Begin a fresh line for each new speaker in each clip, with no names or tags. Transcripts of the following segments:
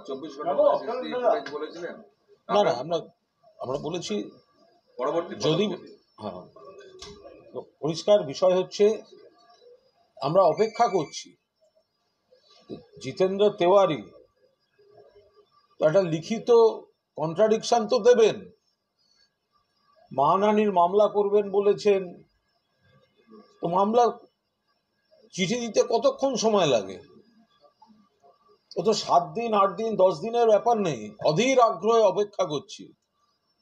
24 ঘন্টা বলেছিলেন
না না, আমরা বলেছি
পরবর্তী
যদি পরিষ্কার বিষয় হচ্ছে আমরা অপেক্ষা করছি জিতেন্দ্র তেওয়ারি তো একটা লিখিত কন্ট্রাডিকশন তো দেবেন। মানহানির মামলা করবেন বলেছেন, তো মামলা চিঠি দিতে কতক্ষণ সময় লাগে? ও তো 7 দিন 8 দিন 10 দিনের ব্যাপার নেই। অধীর আগ্রহে অপেক্ষা করছি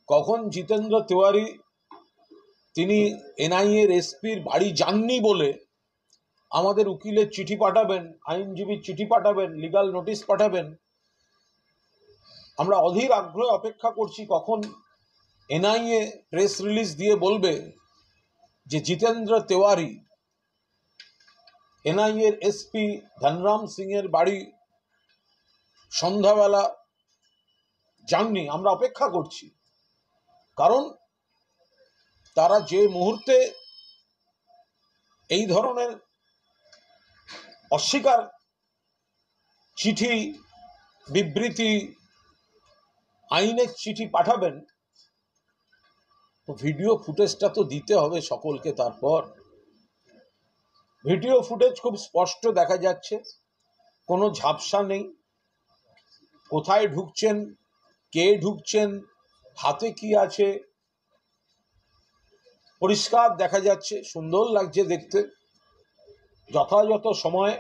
কখন জিতেন্দ্র তেওয়ারি তিনি এনআইএ এর এসপির বাড়ি যাননি বলে আমাদের উকিলের চিঠি পাঠাবেন, আইনজীবীর চিঠি পাঠাবেন, লিগাল নোটিশ পাঠাবেন। আমরা অধীর আগ্রহে অপেক্ষা করছি কখন এনআইএ প্রেস রিলিজ দিয়ে বলবে যে জিতেন্দ্র তেওয়ারি এনআইএ এর এসপি ধনরাম সিং এর বাড়ি সন্ধ্যাবেলা যাননি। আমরা অপেক্ষা করছি, কারণ তারা যে মুহূর্তে এই ধরনের অস্বীকার চিঠি, বিবৃতি, আইনের চিঠি পাঠাবেন, তো ভিডিও ফুটেজটা তো দিতে হবে সকলকে। তারপর ভিডিও ফুটেজ খুব স্পষ্ট দেখা যাচ্ছে, কোনো ঝাপসা নেই। কোথায় ঢুকছেন, কে ঢুকছেন, হাতে কি আছে, পরিষ্কার দেখা যাচ্ছে, সুন্দর লাগছে দেখতে। যথাযথ সময়ে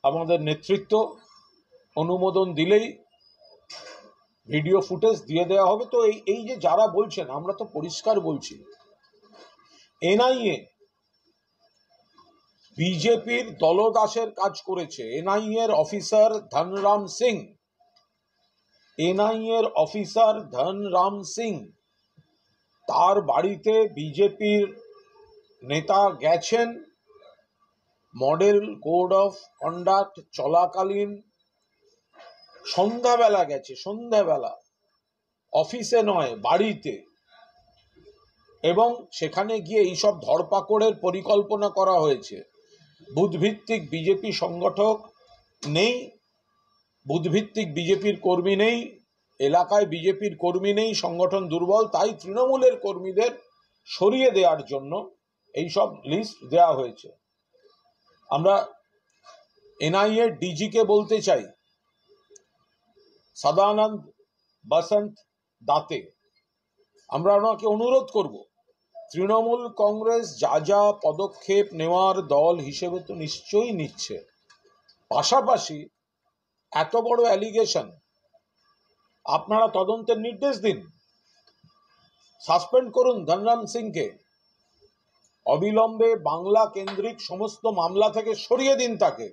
আমাদের নেতৃত্ব অনুমোদন দিলেই ভিডিও ফুটেজ দিয়ে দেওয়া হবে। তো এই যে যারা বলছেন, আমরা তো পরিষ্কার বলছি, এনআইএ বিজেপির দলদাসের কাজ করেছে। এনআইএ এর অফিসার ধনরাম সিং, এনআইএ এর অফিসার ধনরাম সিং, তার বাড়িতে বিজেপির নেতা গেছেন মডেল কোড অফ কন্ডাক্ট চলাকালীন। সন্ধ্যাবেলা গেছে, সন্ধ্যাবেলা, অফিসে নয়, বাড়িতে। এবং সেখানে গিয়ে এইসব ধরপাকড়ের পরিকল্পনা করা হয়েছে। বুথভিত্তিক বিজেপি সংগঠক নেই, বুথভিত্তিক বিজেপির কর্মী নেই, এলাকায় বিজেপির কর্মী নেই, সংগঠন দুর্বল। তাই তৃণমূলের কর্মীদের সরিয়ে দেওয়ার জন্য এইসব লিস্ট দেওয়া হয়েছে। আমরা এনআইএ ডিজিকে বলতে চাই, সদানন্দ বসন্ত দাতে, আমরা ওনাকে অনুরোধ করব, তৃণমূল কংগ্রেস যা যা পদক্ষেপ নেওয়ার দল হিসেবে তো নিশ্চয়ই নিচ্ছে, পাশাপাশি এত বড় অ্যালিগেশন, আপনারা তদন্তের নির্দেশ দিন, সাসপেন্ড করুন ধনরাম সিংকে, অবিলম্বে বাংলা কেন্দ্রিক সমস্ত মামলা থেকে সরিয়ে দিন তাকে।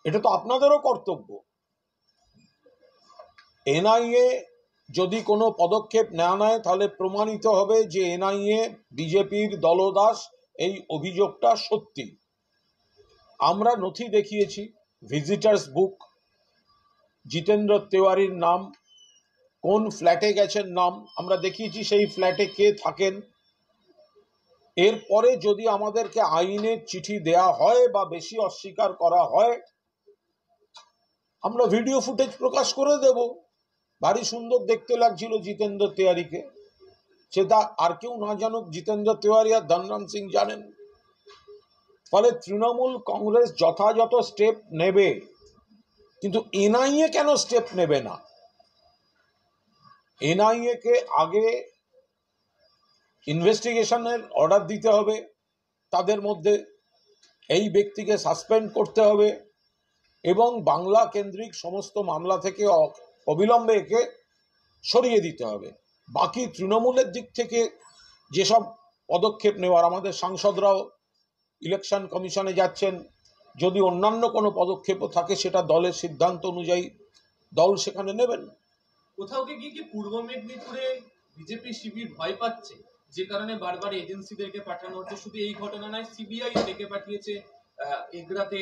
এটা তো আপনাদেরও কর্তব্য। এনআইএ যদি কোনো পদক্ষেপ না নেয় তাহলে প্রমাণিত হবে যে এনআইএ বিজেপির দলদাস। এই অভিযোগটা সত্যি। আমরা নথি দেখিয়েছি, ভিজিটার্স বুক, জিতেন্দ্র তেওয়ারির নাম, কোন ফ্ল্যাটে গেছেন নাম আমরা দেখিয়েছি, সেই ফ্ল্যাটে কে থাকেন। এরপরে যদি আমাদেরকে আইনের চিঠি দেয়া হয় বা বেশি অস্বীকার করা হয়, আমরা ভিডিও ফুটেজ প্রকাশ করে দেব। ভারী সুন্দর দেখতে লাগছিল জিতেন্দ্র তেওয়ারিকে, সেটা আর কেউ না জানুক, জিতেন্দ্র তেওয়ারি আর ধনরাম সিং জানেন। ফলে তৃণমূল কংগ্রেস যথাযথ স্টেপ নেবে, কিন্তু এনআইএ কেন স্টেপ নেবে না? এনআইএ কে আগে ইনভেস্টিগেশনের অর্ডার দিতে হবে, তাদের মধ্যে এই ব্যক্তিকে সাসপেন্ড করতে হবে এবং বাংলা কেন্দ্রিক সমস্ত মামলা থেকে অবিলম্বে একে সরিয়ে দিতে হবে। বাকি তৃণমূলের দিক থেকে যেসব পদক্ষেপ নেওয়ার, আমাদের সাংসদরাও ইলেকশন কমিশনে যাচ্ছেন, যদি অন্যান্য কোনো পদক্ষেপও থাকে সেটা দলের সিদ্ধান্ত অনুযায়ী দল সেখানে নেবেন।
কোথাও গিয়ে কি পূর্ব মেদিনীপুরে বিজেপি শিবির ভয় পাচ্ছে, যে কারণে বারবার এজেন্সিদেরকে পাঠানো হচ্ছে? শুধু এই ঘটনা নয়, সিবিআই ডেকে পাঠিয়েছে এগরাতে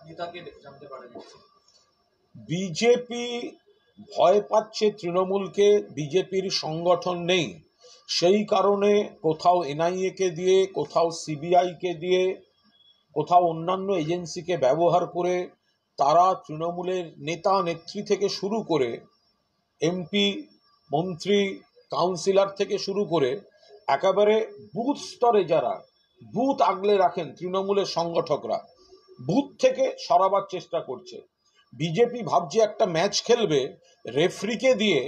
নেতাকে জানতে পারা যাচ্ছে।
বিজেপি ভয় পাচ্ছে তৃণমূলকে, বিজেপির সংগঠন নেই, সেই কারণে কোথাও এনআইএ কে দিয়ে, কোথাও সিবিআই কে দিয়ে, কোথাও অন্যান্য এজেন্সিকে ব্যবহার করে তারা তৃণমূলের নেতা নেত্রী থেকে শুরু করে এমপি, মন্ত্রী, কাউন্সিলর থেকে শুরু করে একেবারে বুথ স্তরে যারা বুথ আগলে রাখেন তৃণমূলের সংগঠকরা, বুথ থেকে সরাবার চেষ্টা করছে। বিজেপি ভাবছে একটা ম্যাচ খেলবে, রেফরিকে দিয়ে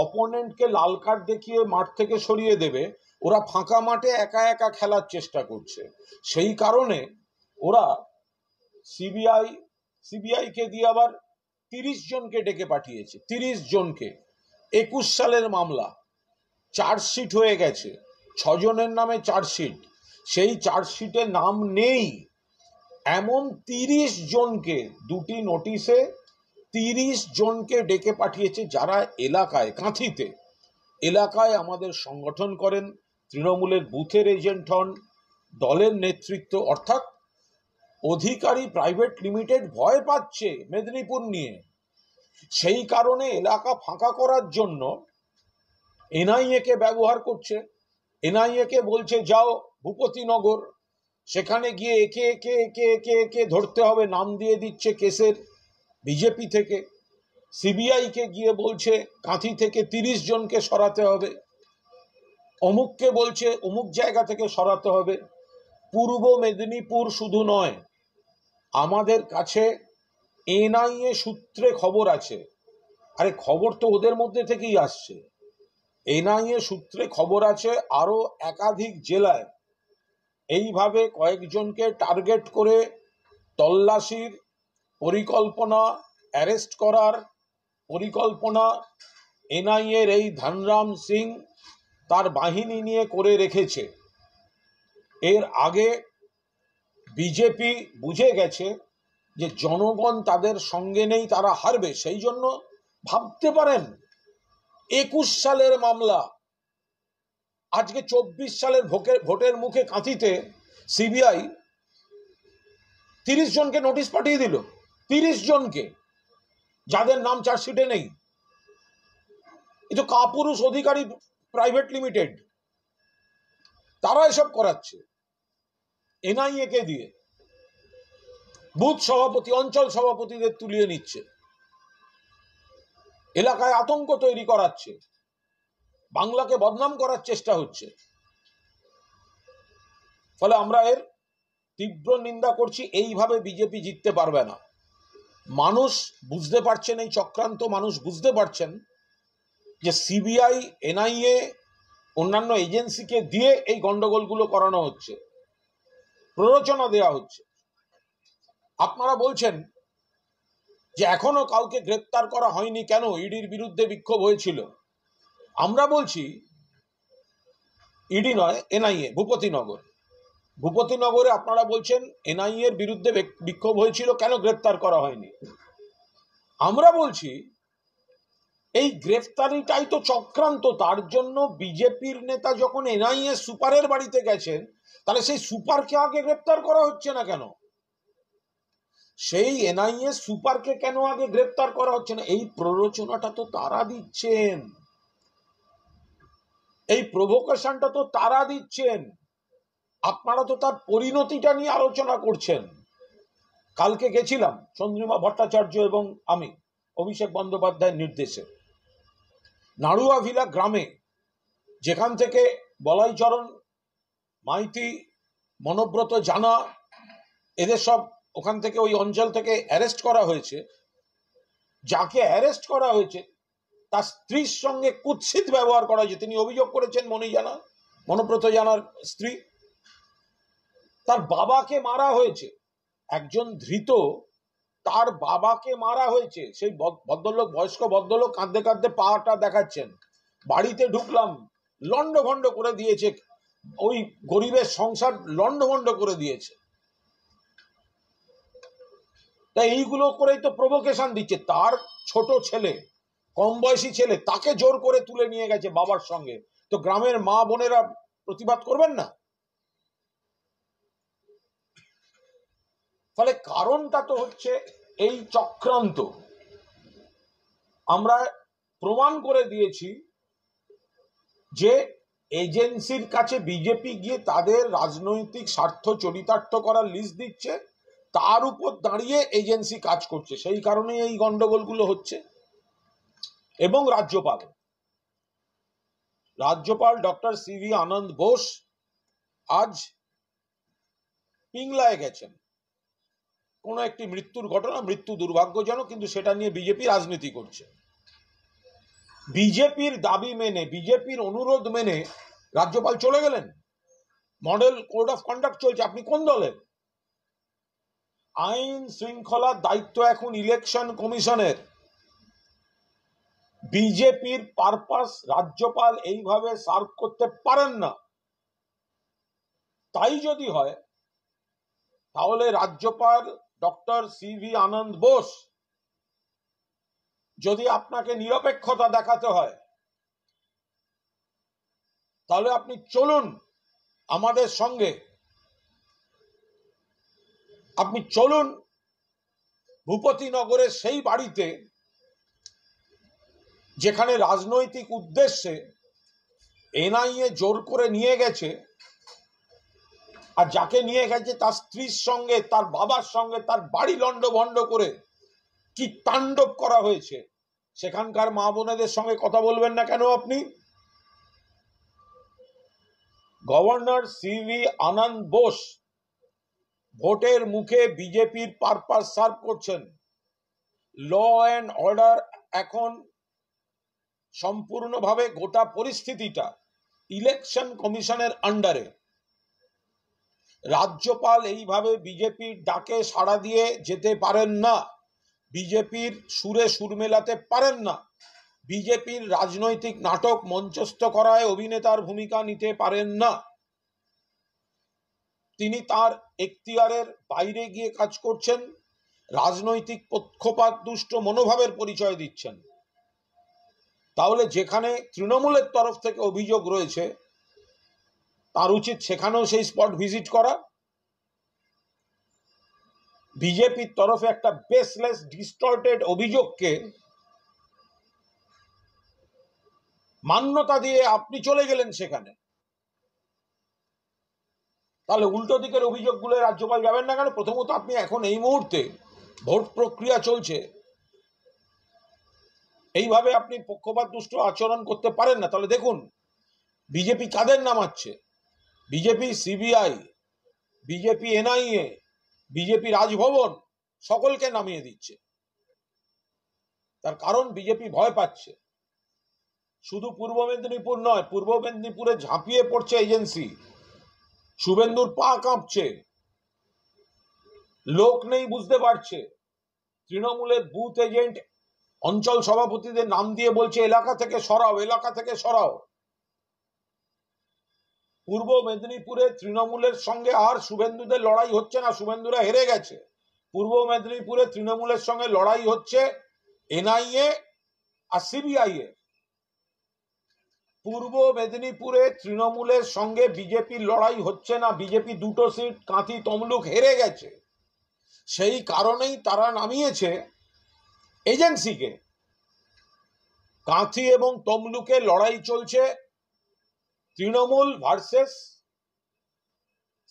অপোনেন্টকে লাল কার্ড দেখিয়ে মাঠ থেকে সরিয়ে দেবে, ওরা ফাঁকা মাঠে একা একা খেলার চেষ্টা করছে। সেই কারণে ওরা সিবিআইকে দিয়ে আবার 30 জনকে ডেকে পাঠিয়েছে। 30 জনকে, 21 সালের মামলা, চার্জশিট হয়ে গেছে, 6 জনের নামে চার্জশিট, সেই চার্জশিটে নাম নেই এমন 30 জনকে দুটি নোটিশে 30 জনকে ডেকে পাঠিয়েছে, যারা এলাকায়, কাঁথিতে এলাকায় আমাদের সংগঠন করেন, তৃণমূলের বুথের এজেন্ট হন, দলের নেতৃত্ব, অর্থাৎ অধিকারী প্রাইভেট লিমিটেড ভয় পাচ্ছে মেদিনীপুর নিয়ে। সেই কারণে এলাকা ফাঁকা করার জন্য এনআইএ কে ব্যবহার করছে। এনআইএ কে বলছে যাও ভূপতিনগর, সেখানে গিয়ে একে একে একে একে একে ধরতে হবে, নাম দিয়ে দিচ্ছে কেসের বিজেপি থেকে। সিবিআই কে গিয়ে বলছে কাঁথি থেকে 30 জনকে সরাতে হবে, অমুককে বলছে অমুক জায়গা থেকে সরাতে হবে। পূর্ব মেদিনীপুর শুধু নয়, আমাদের কাছে এনআইএ সূত্রে খবর আছে, আরে খবর তো ওদের মধ্যে থেকেই আসছে, এনআইএ সূত্রে খবর আছে আরো একাধিক জেলায় এইভাবে কয়েকজনকে টার্গেট করে তল্লাশির পরিকল্পনা, অ্যারেস্ট করার পরিকল্পনা এনআইএর এই ধনরাম সিং তার বাহিনী নিয়ে করে রেখেছে। এর আগে বিজেপি বুঝে গেছে যে জনগণ তাদের সঙ্গে নেই, তারা হারবে, সেই জন্য ভাবতে পারেন 21 সালের মামলা, আজকে 24 সালের ভোটের মুখে কাঁথিতে সিবিআই 30 জনকে নোটিশ পাঠিয়ে দিল, 30 জনকে, যাদের নাম চার্জশিটে নেই। এ তো কাপুরুষ অধিকারী প্রাইভেট লিমিটেড, তারা এসব করাচ্ছে এনআইএ কে দিয়ে, বুথ সভাপতি, অঞ্চল সভাপতিদের তুলিয়ে নিচ্ছে, এলাকায় আতঙ্ক তৈরি করাচ্ছে, বাংলাকে বদনাম করার চেষ্টা হচ্ছে। ফলে আমরা এর তীব্র নিন্দা করছি। এইভাবে বিজেপি জিততে পারবে না। মানুষ বুঝতে পারছেন এই চক্রান্ত, মানুষ বুঝতে পারছেন যে সিবিআই, এনআইএ, অন্যান্য এজেন্সিকে দিয়ে এই গন্ডগোলগুলো করানো হচ্ছে, প্ররোচনা দেওয়া হচ্ছে। আপনারা বলছেন যে এখনো কাউকে গ্রেপ্তার করা হয়নি, কেন? ইডির বিরুদ্ধে বিক্ষোভ হয়েছিল। আমরা বলছি ইডি নয়, এনআইএ, ভূপতিনগরে আপনারা বলছেন এনআইএ এর বিরুদ্ধে বিক্ষোভ হয়েছিল, কেন গ্রেপ্তার করা হয়নি? আমরা বলছি এই গ্রেফতারিটাই তো চক্রান্ত। তার জন্য বিজেপির নেতা যখন এনআইএ সুপারের বাড়িতে গেছেন, তাহলে সেই সুপারকে আগে গ্রেপ্তার করা হচ্ছে না কেন? সেই এনআইএ সুপারকে কেন আগে গ্রেপ্তার করা হচ্ছে না? এই প্ররোচনাটা তো তারা দিচ্ছেন, এই প্রভোকেশনটা তো তারা দিচ্ছেন। আপনারা তো তার পরিণতিটা নিয়ে আলোচনা করছেন। কালকে গেছিলাম চন্দ্রিমা ভট্টাচার্য এবং আমি, অভিষেক বন্দ্যোপাধ্যায়ের নির্দেশে, নাড়ুয়াভিলা গ্রামে, যেখান থেকে বলাইচরণ মাইতি, মনোব্রত জানা, এদের সব ওখান থেকে, ওই অঞ্চল থেকে অ্যারেস্ট করা হয়েছে। যাকে অ্যারেস্ট করা হয়েছে তার স্ত্রীর সঙ্গে কুৎসিত ব্যবহার করা হয়েছে। তিনি অভিযোগ করেছেন, মনোব্রত জানার স্ত্রী, তার বাবাকে মারা হয়েছে। একজন ধৃত, তার বাবাকে মারা হয়েছে। সেই ভদ্রলোক, বয়স্ক ভদ্রলোক কাঁদতে কাঁদতে পাটা দেখাচ্ছেন, বাড়িতে ঢুকলাম, লন্ডভন্ড করে দিয়েছে, ওই গরিবের সংসার লন্ডভন্ড করে দিয়েছে। তাই এইগুলো করেই তো প্রভোকেশন দিচ্ছে। তার ছোট ছেলে, কম বয়সী ছেলে, তাকে জোর করে তুলে নিয়ে গেছে বাবার সঙ্গে। তো গ্রামের মা বোনেরা প্রতিবাদ করবেন না? ফলে কারণটা তো হচ্ছে এই চক্রান্ত। আমরা প্রমাণ করে দিয়েছি যে এজেন্সির কাছে বিজেপি গিয়ে তাদের রাজনৈতিক স্বার্থ চরিতার্থ করার লিস্ট দিচ্ছে, তার উপর দাঁড়িয়ে এজেন্সি কাজ করছে, সেই কারণেই এই গন্ডগোলগুলো হচ্ছে। এবং রাজ্যপাল ডক্টর সিভি আনন্দ বোস আজ পিংলায় গেছেন। কোন একটি মৃত্যুর ঘটনা, মৃত্যু দুর্ভাগ্যজনক, কিন্তু সেটা নিয়ে বিজেপি রাজনীতি করছে। বিজেপির দাবি মেনে, বিজেপির অনুরোধ মেনে রাজ্যপাল চলে গেলেন। মডেল কোড অফ কন্ডাক্ট চলছে, আপনি কোন দলের? আইন শৃঙ্খলার দায়িত্ব এখন ইলেকশন কমিশনের। বিজেপির পারপাস রাজ্যপাল এইভাবে সার্ভ করতে পারেন না। তাই যদি হয় তাহলে রাজ্যপাল ডক্টর সিভি আনন্দ বোস, যদি আপনাকে নিরপেক্ষতা দেখাতে হয় তাহলে আপনি চলুন আমাদের সঙ্গে, আপনি চলুন ভূপতিনগরের সেই বাড়িতে যেখানে রাজনৈতিক উদ্দেশ্যে এনআইএ জোর করে নিয়ে গেছে, আর যাকে নিয়ে গেছে তার স্ত্রীর সঙ্গে, তার বাবার সঙ্গে, তার বাড়ি লন্ডভন্ড করে কি তাণ্ডব করা হয়েছে, সেখানকার মা বোনেদের সঙ্গে কথা বলবেন না কেন আপনি? গভর্নর সিভি আনন্দ বোস ভোটের মুখে বিজেপির পারপাস সার্ভ করছেন। ল অ্যান্ড অর্ডার এখন সম্পূর্ণভাবে গোটা পরিস্থিতিটা ইলেকশন কমিশনের আন্ডারে। রাজ্যপাল এইভাবে বিজেপির ডাকে সাড়া দিয়ে যেতে পারেন না, বিজেপির সুরে সুর মেলাতে পারেন না, বিজেপির রাজনৈতিক নাটক মঞ্চস্থ করায় অভিনেতার ভূমিকা নিতে পারেন না। তিনি তার এখতিয়ারের বাইরে গিয়ে কাজ করছেন, রাজনৈতিক পক্ষপাত দুষ্ট মনোভাবের পরিচয় দিচ্ছেন। তাহলে যেখানে তৃণমূলের তরফ থেকে অভিযোগ রয়েছে তার উচিত সেখানেও সেই স্পট ভিজিট করা। বিজেপির তরফে একটা বেসলেস ডিস্টর্টেড অভিযোগকে মান্যতা দিয়ে আপনি চলে গেলেন সেখানে, তাহলে উল্টো দিকের অভিযোগগুলো রাজ্যপাল যাবেন না কেন? প্রথমত আপনি এখন এই মুহূর্তে ভোট প্রক্রিয়া চলছে, এইভাবে আপনি পক্ষপাত দুষ্ট আচরণ করতে পারেন না। তাহলে দেখুন বিজেপি কাদের নামাচ্ছে, BJP CBI, BJP NIA, BJP Raj Bhavan, সকলকে নামিয়ে দিচ্ছে। তার কারণ বিজেপি ভয় পাচ্ছে। শুধু পূর্ব মেদিনীপুর নয়, পূর্ব মেদিনীপুরে ঝাঁপিয়ে পড়ছে এজেন্সি। শুভেন্দুর পা কাঁপছে, লোক নেই বুঝতে পারছে। তৃণমূলের বুথ এজেন্ট অঞ্চল সভাপতিদের নাম দিয়ে বলছে এলাকা থেকে সরাও, এলাকা থেকে সরাও। পূর্ব মেদিনীপুরে তৃণমূলের সঙ্গে আর শুভেন্দুদের লড়াই হচ্ছে না, শুভেন্দুরা হেরে গেছে। পূর্ব মেদিনীপুরে তৃণমূলের সঙ্গে লড়াই হচ্ছে এনআইএ আর সিবিআই এ। পূর্ব মেদিনীপুরে তৃণমূলের সঙ্গে বিজেপির লড়াই হচ্ছে না, বিজেপি দুটো সিট কাঁথি তমলুক হেরে গেছে। সেই কারণেই তারা নামিয়েছে এজেন্সিকে। কাঁথি এবং তমলুকে লড়াই চলছে তৃণমূল ভার্সেস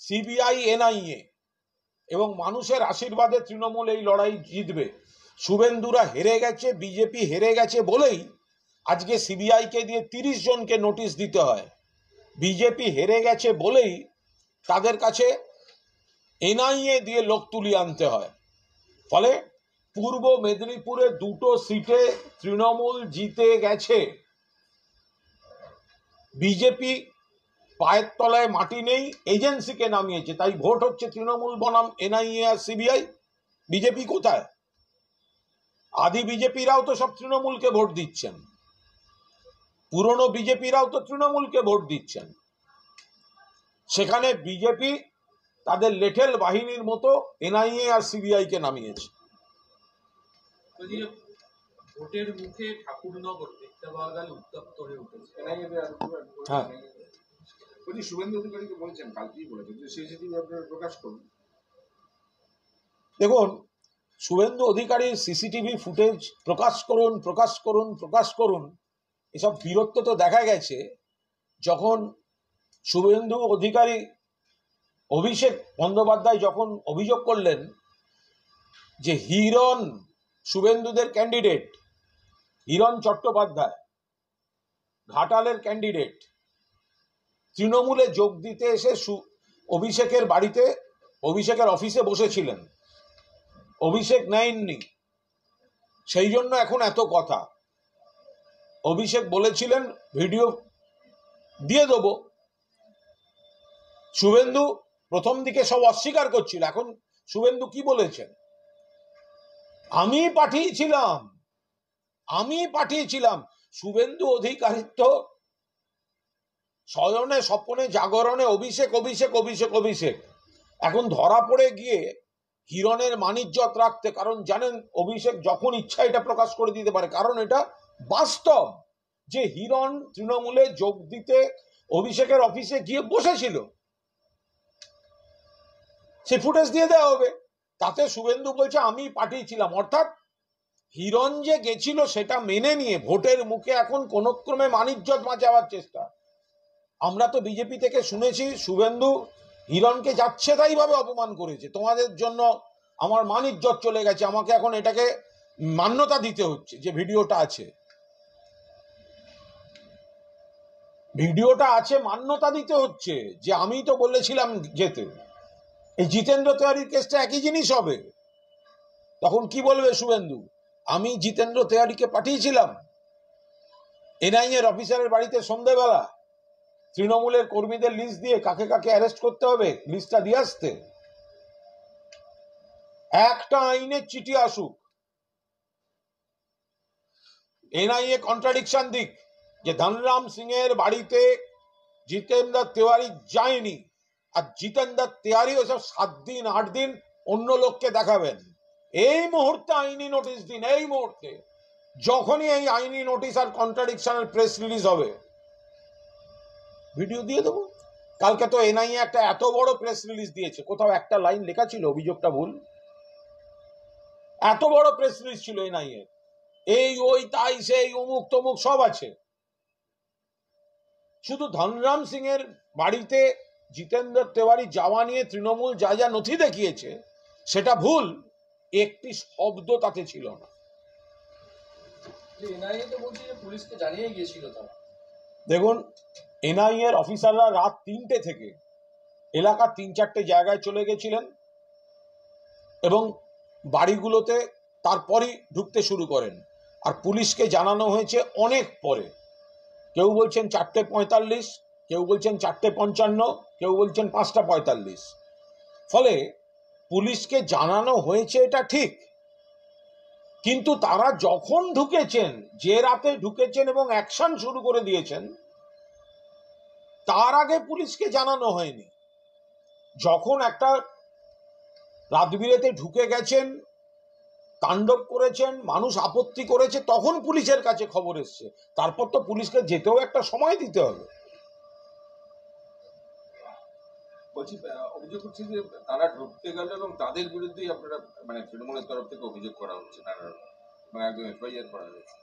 সিবিআই এনআইএ, এবং মানুষের আশীর্বাদে তৃণমূল এই লড়াই জিতবে। শুভেন্দুরা হেরে গেছে, বিজেপি হেরে গেছে বলেই আজকে সিবিআই কে দিয়ে 30 জনকে নোটিশ দিতে হয়। বিজেপি হেরে গেছে বলেই তাদের কাছে এনআইএ দিয়ে লোক তুলিয়ে আনতে হয়। ফলে পূর্ব মেদিনীপুরে দুটো সিটে তৃণমূল জিতে গেছে। বিজেপি পায়ের তলায় মাটি নেই, এজেন্সিকে নামিয়েছে, তাই ভোট হচ্ছে তৃণমূল বনাম এনআইএ আর সিবিআই। বিজেপি কোথায়? আদি বিজেপিরাও তো সব তৃণমূলকে ভোট দিচ্ছেন, পুরনো বিজেপিরাও তো তৃণমূলকে ভোট দিচ্ছেন। সেখানে বিজেপি তাদের লেঠেল বাহিনীর মতো এনআইএ আর সিবিআই কে নামিয়েছে।
ভোটের মুখে ঠাকুরনগর দেখতে পাওয়া গেল উত্তপ্ত হয়ে উঠেছে।
হ্যাঁ,
বলছি শুভেন্দু অধিকারীকে বলেছেন, কালকেই বলেছেন যে সিসিটিভি আপনারা প্রকাশ করুন।
দেখুন, শুভেন্দু অধিকারী সিসিটিভি ফুটেজ প্রকাশ করুন, প্রকাশ করুন, প্রকাশ করুন, এসব বীরত্ব তো দেখা গেছে যখন শুভেন্দু অধিকারী, অভিষেক বন্দ্যোপাধ্যায় যখন অভিযোগ করলেন যে হিরণ শুভেন্দুদের ক্যান্ডিডেট, হিরণ চট্টোপাধ্যায় ঘাটালের ক্যান্ডিডেট, তৃণমূলে যোগ দিতে এসে অভিষেকের বাড়িতে, অভিষেকের অফিসে বসেছিলেন, অভিষেক নেয়নি, সেই জন্য এখন এত কথা। অভিষেক বলেছিলেন ভিডিও দিয়ে দেবো, শুভেন্দু প্রথম দিকে সব অস্বীকার করছিল, এখন শুভেন্দু কি বলেছেন, আমি পাঠিয়েছিলাম। শুভেন্দু অধিকারিত্ব শয়নে স্বপনে জাগরণে অভিষেক অভিষেক অভিষেক অভিষেক, এখন ধরা পড়ে গিয়ে হিরণের মানিজ্যত রাখতে, কারণ জানেন অভিষেক যখন ইচ্ছা এটা প্রকাশ করে দিতে পারে, কারণ এটা বাস্তব যে হিরণ তৃণমূলে যোগ দিতে অভিষেকের অফিসে গিয়ে বসেছিল, সে ফুটেজ দিয়ে দেওয়া হবে। তাতে শুভেন্দু বলছে আমি পাঠিয়েছিলাম, অর্থাৎ হিরণ যে গেছিল সেটা মেনে নিয়ে ভোটের মুখে এখন কোন ক্রমে মানিজ্যত বাঁচাবার চেষ্টা। আমরা তো বিজেপি থেকে শুনেছি শুভেন্দু হিরণকে যাচ্ছে তাই ভাবে অপমান করেছে, তোমাদের জন্য আমার মানিজ্যত চলে গেছে, আমাকে এখন এটাকে মান্যতা দিতে হচ্ছে। যে ভিডিওটা আছে মান্যতা দিতে হচ্ছে যে আমি তো বলেছিলাম যেতে। এই জিতেন্দ্র তেওয়ারির কেসটা একই জিনিস হবে। তখন কি বলবে শুভেন্দু, আমি জিতেন্দ্র তেওয়ারিকে পাঠিয়েছিলাম এনআইএ এর অফিসারের বাড়িতে সন্ধ্যেবেলা তৃণমূলের কর্মীদের লিস্ট দিয়ে কাকে কাকে অ্যারেস্ট করতে হবে লিস্টটা দিয়ে আসতে। একটা আইনের চিঠি আসুক, এনআইএ কন্ট্রাডিকশন দিক যে ধনরাম সিং এর বাড়িতে জিতেন্দ্র তেওয়ারি যায়নি, আর জিতেন্দ্র তেওয়ারি ওসব 7 দিন 8 দিন অন্য লোককে দেখাবেন। এই মুহূর্তে আইনি নোটিশ দিন, এই মুহূর্তে যখনই এই আইনি নোটিশ আর কন্ট্রাডিকশনের প্রেস রিলিজ হবে ভিডিও দিয়ে দেবো। কালকে তো এনআইএ একটা এত বড় প্রেস রিলিজ দিয়েছে, কোথাও একটা লাইন লেখা ছিল অভিযোগটা ভুল? এত বড় প্রেস রিলিজ ছিল এনআইএ, এই ওই তাই সেই অমুক তমুক সব আছে। শুধু ধনরাম সিং এর বাড়িতে জিতেন্দ্র তেওয়ারি যাওয়া নিয়ে তৃণমূল যা যা নথি দেখিয়েছে সেটা ভুল, একটি শব্দ তাতে ছিল না। দেখুন, এনআইএ এর অফিসাররা রাত 3টে থেকে এলাকার 3-4টে জায়গায় চলে গেছিলেন এবং বাড়িগুলোতে তারপরই ঢুকতে শুরু করেন। আর পুলিশকে জানানো হয়েছে অনেক পরে, কেউ বলছেন 4:45, কেউ বলছেন 4:55, কেউ বলছেন 5:45। ফলে পুলিশকে জানানো হয়েছে এটা ঠিক, কিন্তু তারা যখন ঢুকেছেন, যে রাতে ঢুকেছেন এবং অ্যাকশন শুরু করে দিয়েছেন, তার আগে পুলিশকে জানানো হয়নি। যখন একটা রাতবিরেতে ঢুকে গেছেন, তাণ্ডব করেছেন, মানুষ আপত্তি করেছে, তখন পুলিশের কাছে খবর এসছে। তারপর তো পুলিশকে যেতেও একটা সময় দিতে হবে।
বলছি অভিযোগ করছি যে তারা ঢুকতে গেল এবং তাদের বিরুদ্ধেই আপনারা মানে তৃণমূলের তরফ থেকে অভিযোগ করা হচ্ছে, মানে একদম এফআইআর করা হয়েছে।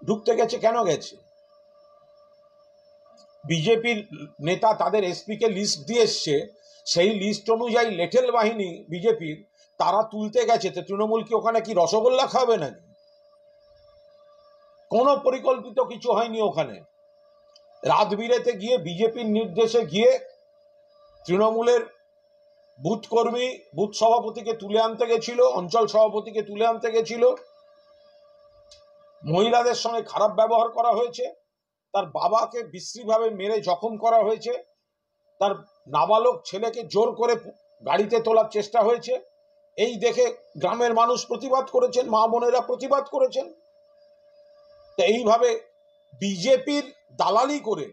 ঢুকতে গেছে কেন গেছে? বিজেপির নেতা তাদের এসপি কে লিস্ট দিয়ে এসছে, সেই লিস্ট অনুযায়ী লেঠেল বাহিনী বিজেপির তারা তুলতে গেছে। তো তৃণমূল কি ওখানে কি রসগোল্লা খাবে নাকি? কোনো পরিকল্পিত কিছু হয়নি ওখানে। রাত বিরেতে গিয়ে বিজেপির নির্দেশে গিয়ে তৃণমূলের বুথ কর্মী, বুথ সভাপতিকে তুলে আনতে গেছিল, অঞ্চল সভাপতিকে তুলে আনতে গেছিল, মহিলাদের সঙ্গে খারাপ ব্যবহার করা হয়েছে, তার বাবাকে বিশ্রীভাবে মেরে জখম করা হয়েছে, তার নাবালক ছেলেকে জোর করে গাড়িতে তোলার চেষ্টা হয়েছে। এই দেখে গ্রামের মানুষ প্রতিবাদ করেছেন, মা বোনেরা প্রতিবাদ করেছেন। তো এইভাবে বিজেপির দালালি করে,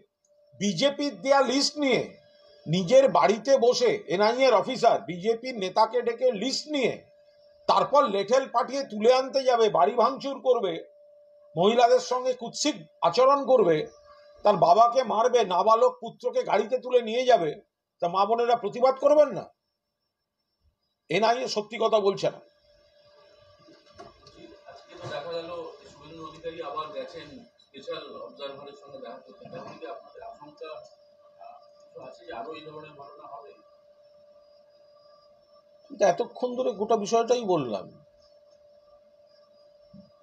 বিজেপির দেয়া লিস্ট নিয়ে নিজের বাড়িতে বসে এনআইএ এর অফিসার বিজেপির নেতাকে ডেকে লিস্ট নিয়ে তারপর লেঠেল পাঠিয়ে তুলে আনতে যাবে, বাড়ি ভাঙচুর করবে, মহিলাদের সঙ্গে কুৎসিত আচরণ করবে, তার বাবাকে মারবে, নাবালক পুত্রকে গাড়িতে তুলে নিয়ে যাবে। তা মা বোনেরা প্রতিবাদ করবেন না? এনআইএ সত্যি কথা বলছে না।
দেখা গেল শুভেন্দু অধিকারী আবার গেছেন স্পেশাল অবজারভারের সঙ্গে দেখা করতে, তখন কি আপনাদের আশঙ্কা আছে যে আরো এই ধরনের ঘটনা হবে?
কিন্তু এতক্ষণ ধরে গোটা বিষয়টাই বললাম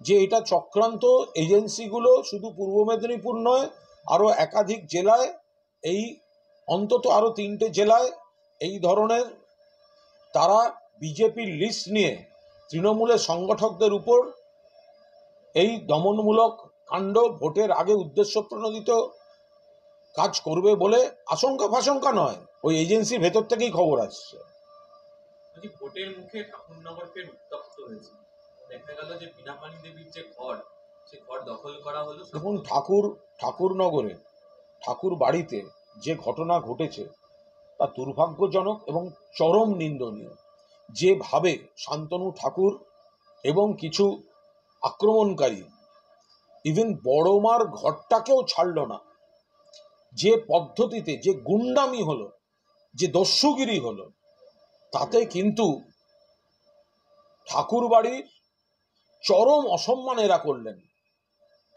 যে এটা চক্রান্ত। এজেন্সিগুলো শুধু পূর্ব মেদিনীপুর নয়, আরো একাধিক জেলায়, এই অন্তত আরো 3টে জেলায় এই ধরনের তারা বিজেপির লিস্ট নিয়ে তৃণমূলের সংগঠকদের উপর এই দমনমূলক কাণ্ড ভোটের আগে উদ্দেশ্য প্রণোদিত কাজ করবে বলে আশঙ্কা ফাশঙ্কা নয়, ওই এজেন্সির ভেতর থেকেই খবর আসছে।
ভোটের মুখে ঠাকুরনগর ফের উত্তপ্ত হয়েছে, দেখা গেল যে বীণাপানি দেবীর যে ঘর, সে ঘর দখল করা হলো।
দেখুন, ঠাকুরনগরে ঠাকুর বাড়িতে যে ঘটনা ঘটেছে তা দুর্ভাগ্যজনক এবং চরম নিন্দনীয়। যেভাবে শান্তনু ঠাকুর এবং কিছু আক্রমণকারী ইভেন বড়মার ঘরটাকেও ছাড়ল না, যে পদ্ধতিতে যে গুন্ডামি হলো, যে দস্যুগিরি হলো, তাতে কিন্তু ঠাকুর বাড়ির চরম অসম্মান এরা করলেন।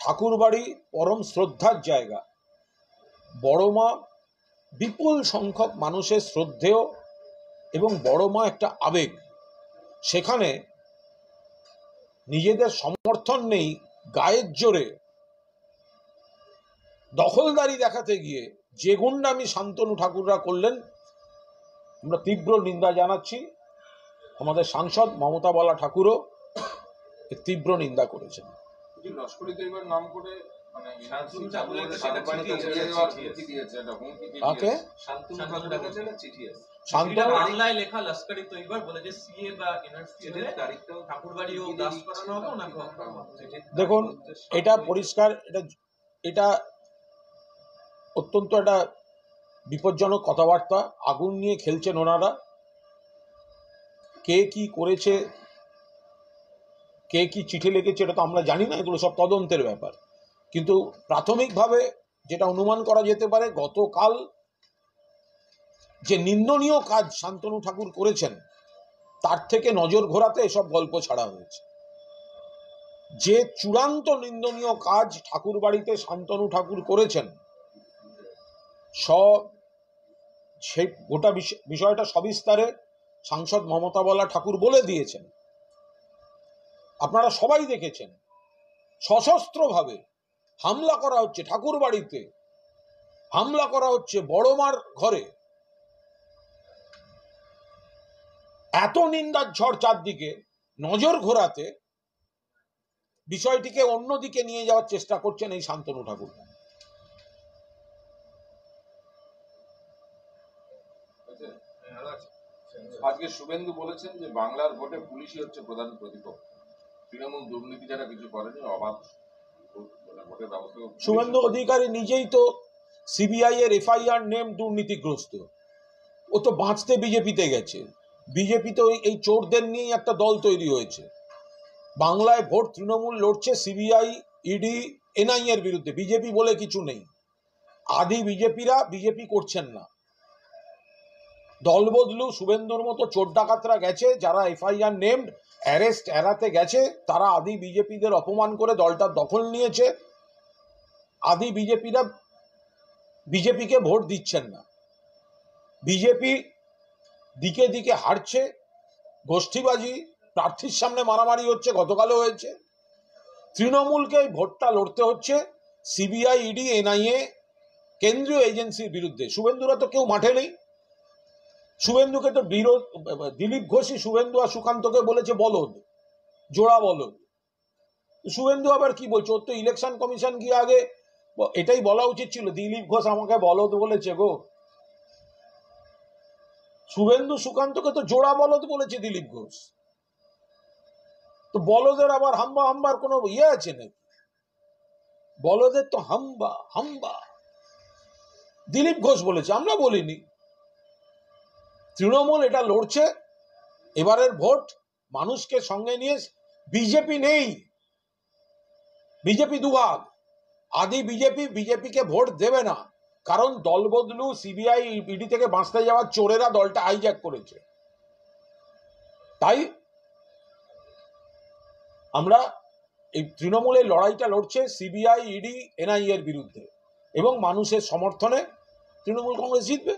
ঠাকুর বাড়ি পরম শ্রদ্ধার জায়গা, বড়মা বিপুল সংখ্যক মানুষের শ্রদ্ধেয় এবং বড়মা একটা আবেগ। সেখানে নিজেদের সমর্থন নেই, গায়ের জোরে দখলদারি দেখাতে গিয়ে যে গুন্ডামি শান্তনু ঠাকুররা করলেন, আমরা তীব্র নিন্দা জানাচ্ছি। আমাদের সাংসদ মমতা বালা ঠাকুরও এর তীব্র নিন্দা করেছেন।
লস্করি তৈবার নাম করে মানে
বাংলায় লেখা লস্করি তৈবার বলে যে সিএ বা এনআরসি হলে ঠাকুরবাড়িও দাস করানো হবে না।
দেখুন, এটা পরিষ্কার, এটা অত্যন্ত একটা বিপজ্জনক কথাবার্তা। আগুন নিয়ে খেলছেন ওনারা। কে কি করেছে, কে কি চিঠি লিখেছে, এটা তো আমরা জানি না, এগুলো সব তদন্তের ব্যাপার। কিন্তু প্রাথমিকভাবে যেটা অনুমান করা যেতে পারে, গতকাল যে নিন্দনীয় কাজ শান্তনু ঠাকুর করেছেন তার থেকে নজর ঘোরাতে এসব গল্প ছাড়া হয়েছে। যে চূড়ান্ত নিন্দনীয় কাজ ঠাকুর বাড়িতে শান্তনু ঠাকুর করেছেন, সেই গোটা বিষয়টা সবিস্তারে সাংসদ মমতা বালা ঠাকুর বলে দিয়েছেন। আপনারা সবাই দেখেছেন, সশস্ত্রভাবে হামলা করা হচ্ছে ঠাকুর বাড়িতে, হামলা করা হচ্ছে বড়মার ঘরে। এত নিন্দার ঝড় চারদিকে, নজর ঘোরাতে বিষয়টিকে অন্যদিকে নিয়ে যাওয়ার চেষ্টা করছেন এই শান্তনু ঠাকুর।
আজকে শুভেন্দু বলেছেন যে বাংলার ভোটে পুলিশই হচ্ছে প্রধান প্রতিপক্ষ, তৃণমূল দুর্নীতি যারা কিছু করেনি, অবাধ ভোটের ব্যবস্থা।
শুভেন্দু অধিকারী নিজেই তো সিবিআই এর এফআইআর নেম দুর্নীতিগ্রস্ত। ও তো বাঁচতে বিজেপিতে গেছে। বিজেপি তো এই চোরদের নিয়েই একটা দল তৈরি হয়েছে। বাংলায় ভোট তৃণমূল লড়ছে সিবিআই, ইডি, এনআই এর বিরুদ্ধে। বিজেপি বলে কিছু নেই। আদি বিজেপিরা বিজেপি করছেন না। দল বদলু শুভেন্দুর মতো চোর ডাকাতরা গেছে, যারা এফআইআর নেমড, অ্যারেস্ট এড়াতে গেছে, তারা আদি বিজেপিদের অপমান করে দলটার দখল নিয়েছে। আদি বিজেপিরা বিজেপিকে ভোট দিচ্ছেন না। বিজেপি দিকে দিকে হারছে, গোষ্ঠীবাজি, প্রার্থীর সামনে মারামারি হচ্ছে, গতকালও হয়েছে। তৃণমূলকে ভোটটা লড়তে হচ্ছে সিবিআই, ইডি, এনআইএ, কেন্দ্রীয় এজেন্সির বিরুদ্ধে। শুভেন্দুরা তো কেউ মাঠে নেই। শুভেন্দুকে তো দিলীপ ঘোষই শুভেন্দু আর সুকান্তকে বলেছে বলদ, জোড়া বলদ। শুভেন্দু আবার কি বলছে? ওর তো ইলেকশন কমিশন গিয়ে আগে এটাই বলা উচিত ছিল, দিলীপ ঘোষ আমাকে বলদ বলেছে গো। শুভেন্দু সুকান্তকে তো জোড়া বলদ বলেছে দিলীপ ঘোষ। তো বলদের আবার হাম্বা হাম্বার কোনো ইয়ে আছে নাকি? বলদের তো হাম্বা হাম্বা দিলীপ ঘোষ বলেছে, আমরা বলিনি। তৃণমূল এটা লড়ছে এবারের ভোট মানুষকে সঙ্গে নিয়ে। বিজেপি নেই, বিজেপি দুভাগ। আদি বিজেপি বিজেপিকে ভোট দেবে না, কারণ দল বদলু, সিবিআই, ইডি থেকে বাঁচতে যাওয়া চোরেরা দলটা হাইজ্যাক করেছে। তাই আমরা এই তৃণমূলের লড়াইটা লড়ছে সিবিআই, ইডি, এনআই এর বিরুদ্ধে, এবং মানুষের সমর্থনে তৃণমূল কংগ্রেস জিতবে।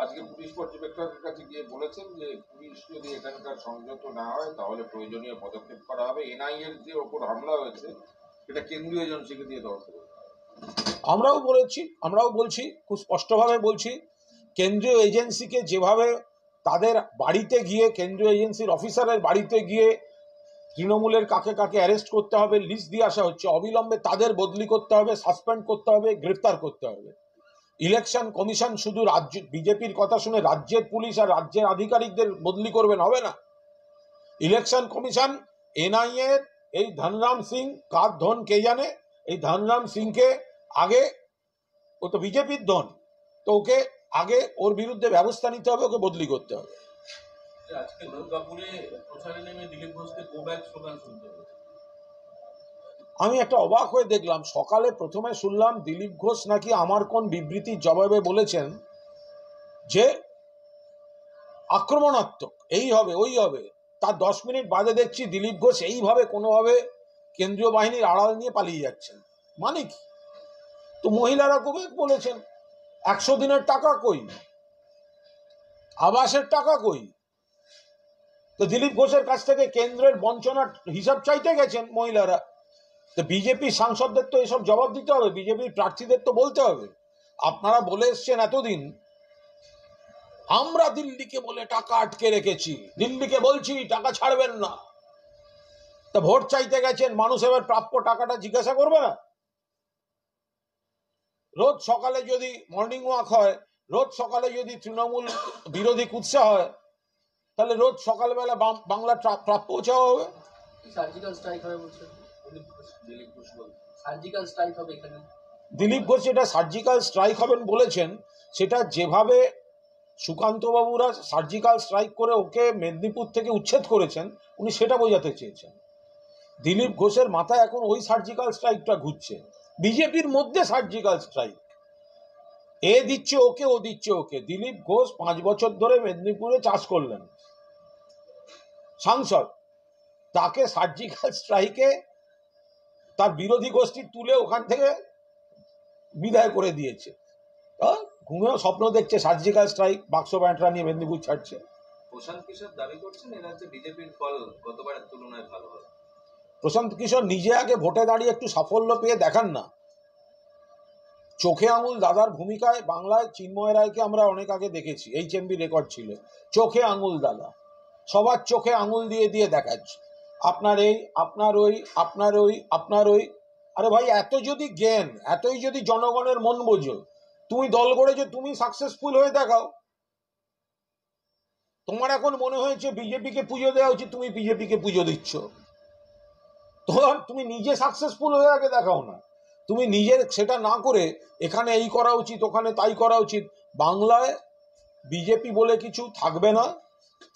আজকে পুলিশ পর্যবেক্ষকের কাছে গিয়ে বলেছেন যে পুলিশ যদি এখানকার সংযত না হয় তাহলে প্রয়োজনীয় পদক্ষেপ করা হবে। এনআইএ এর যে ওপর হামলা হয়েছে সেটা কেন্দ্রীয় এজেন্সিকে দিয়ে তদন্ত করবে।
আমরাও বলছি খুব স্পষ্টভাবে বলছি, কেন্দ্রীয় এজেন্সিকে যেভাবে তাদের বাড়িতে গিয়ে, কেন্দ্রীয় এজেন্সির অফিসারের বাড়িতে গিয়ে তৃণমূলের কাকে কাকে অ্যারেস্ট করতে হবে লিস্ট দিয়ে আসা হচ্ছে, অবিলম্বে তাদের বদলি করতে হবে, সাসপেন্ড করতে হবে, গ্রেফতার করতে হবে। ইলেকশন কমিশন শুধু রাজ্য বিজেপির কথা শুনে রাজ্যের পুলিশ আর রাজ্যের আধিকারিকদের বদলি করবেন, হবে না। ইলেকশন কমিশন এনআইএ এই ধনরাম সিং, কার ধন কে জানে, এই ধনরাম সিংকে আগে, ও তো বিজেপির ধন, তো ওকে আগে ওর বিরুদ্ধে ব্যবস্থা নিতে হবে, ওকে বদলি করতে হবে।
আজকে দুর্গাপুরে প্রচারে নেমে দিলীপ ঘোষকে গো ব্যাক স্লোগান শুনতে হয়েছে।
আমি একটা অবাক হয়ে দেখলাম, সকালে প্রথমে শুনলাম দিলীপ ঘোষ নাকি আমার কোন বিবৃতির জবাবে বলেছেন যে আক্রমণাত্মক, এই হবে ওই হবে। তার 10 মিনিট বাদে দেখছি দিলীপ ঘোষ এইভাবে কোনোভাবে কেন্দ্রীয় বাহিনীর আড়াল নিয়ে পালিয়ে যাচ্ছেন। মানে কি? তো মহিলারা খুবই বলেছেন 100 দিনের টাকা কই, আবাসের টাকা কই। তো দিলীপ ঘোষের কাছ থেকে কেন্দ্রের বঞ্চনার হিসাব চাইতে গেছেন মহিলারা। তো বিজেপি সাংসদদের তো এসব জবাব দিতে হবে, বিজেপির প্রার্থীদের তো বলতে হবে। আপনারা বলে এসছেন এতদিন আমরা দিল্লিকে বলে টাকা আটকে রেখেছি, দিল্লিকে বলছি টাকা ছাড়বেন না। তা ভোট চাইতে গেছেন, মানুষ এবার প্রাপ্য টাকাটা জিজ্ঞাসা করবে না? রোজ সকালে যদি মর্নিং ওয়াক হয়, রোজ সকালে যদি তৃণমূল বিরোধী কুৎসা হয়, তাহলে রোজ সকালবেলা বাংলা প্রাপ্য চাওয়া হবে।
সার্জিক্যাল স্ট্রাইক হবে বলছেন
দিলীপ ঘোষ বলছেন
সার্জিক্যাল স্ট্রাইক হবে এখানে।
দিলীপ ঘোষ যেটা সার্জিক্যাল স্ট্রাইক হবেন বলেছেন, সেটা যেভাবে সুকান্ত বাবুরা সার্জিক্যাল স্ট্রাইক করে ওকে মেদিনীপুর থেকে উচ্ছেদ করেছেন, উনি সেটা বোঝাতে চেয়েছেন। দিলীপ ঘোষের মাথায় এখন ওই সার্জিক্যাল স্ট্রাইকটা ঘুরছে, বিজেপির মধ্যে সার্জিক্যাল স্ট্রাইক। এ দিচ্ছে ওকে, ও দিচ্ছে ওকে। দিলীপ ঘোষ 5 বছর ধরে মেদিনীপুরে চাষ করলেন, সাংসদ, তাকে সার্জিক্যাল স্ট্রাইকে তার বিরোধী গোষ্ঠী তুলে ওখান থেকে বিদায় করে দিয়েছে। ঘুমেও স্বপ্ন দেখছে সার্জিক্যাল স্ট্রাইক, বাক্স ব্যান্ডরা নিয়ে মেদিনীপুর ছাড়ছে।
প্রশান্ত কিশোর দাবি করছেন এরা হচ্ছে বিজেপির ফল গতবারের তুলনায় ভালো হবে।
প্রশান্ত কিশোর নিজে আগে ভোটে দাঁড়িয়ে একটু সাফল্য পেয়ে দেখান না। চোখে আঙুল দাদার ভূমিকায় বাংলায় চিন্ময় রায়কে আমরা অনেক আগে দেখেছি, HMB রেকর্ড ছিল, চোখে আঙুল দাদা, সবার চোখে আঙুল দিয়ে দিয়ে দেখাচ্ছে আপনার এই, আপনার ওই, আপনার ওই, আপনার ওই। আরে ভাই, এত যদি জ্ঞান, এতই যদি জনগণের মন বোঝো, তুমি দল গড়েছো, তুমি সাকসেসফুল হয়ে দেখাও। তোমার এখন মনে হয়েছে বিজেপিকে পুজো দেওয়া উচিত, তুমি বিজেপিকে পুজো দিচ্ছ। তোমার, তুমি নিজে সাকসেসফুল হয়ে আগে দেখাও না। তুমি নিজের সেটা না করে এখানে এই করা উচিত, ওখানে তাই করা উচিত। বাংলায় বিজেপি বলে কিছু থাকবে না।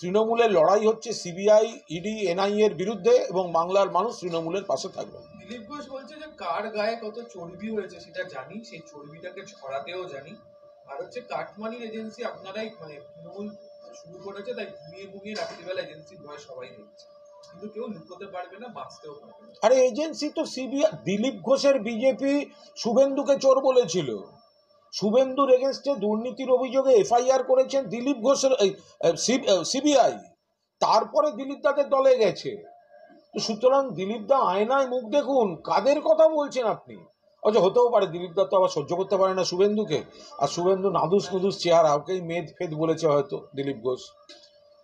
তৃণমূলের লড়াই হচ্ছে সিবিআই, ইডি, এনআইএ এর বিরুদ্ধে, এবং বাংলার মানুষ তৃণমূলের পাশে থাকবে।
দিলীপ ঘোষ বলছে যে কার গায়ে কত চর্বি হয়েছে সেটা জানি, সেই চর্বিটাকে ঝরাতেও জানি। আর হচ্ছে কাটমানির এজেন্সি আপনারাই, মানে তৃণমূল শুরু করেছে, তাই ঘুমিয়ে ঘুমিয়ে রাত্রিবেলা এজেন্সির ভয় সবাই দেখছে, কিন্তু কেউ লুকোতে পারবে না, বাঁচতেও পারবে না।
আরে এজেন্সি তো সিবিআই। দিলীপ ঘোষের বিজেপি শুভেন্দুকে চোর বলেছিল, শুভেন্দুর এগেনস্টে দুর্নীতির অভিযোগে এফআইআর করেছেন দিলীপ ঘোষের সিবিআই, তারপরে দিলীপ দাদের দলে গেছে। তো সুতরাং দিলীপ দা আয়নায় মুখ দেখুন, কাদের কথা বলছেন আপনি? আচ্ছা, হতেও পারে দিলীপ দা তো আবার সহ্য করতে পারে না শুভেন্দুকে, আর শুভেন্দু নাদুস নুদুস চেহারা, ওকেই মেদ ফেদ বলেছে হয়তো দিলীপ ঘোষ।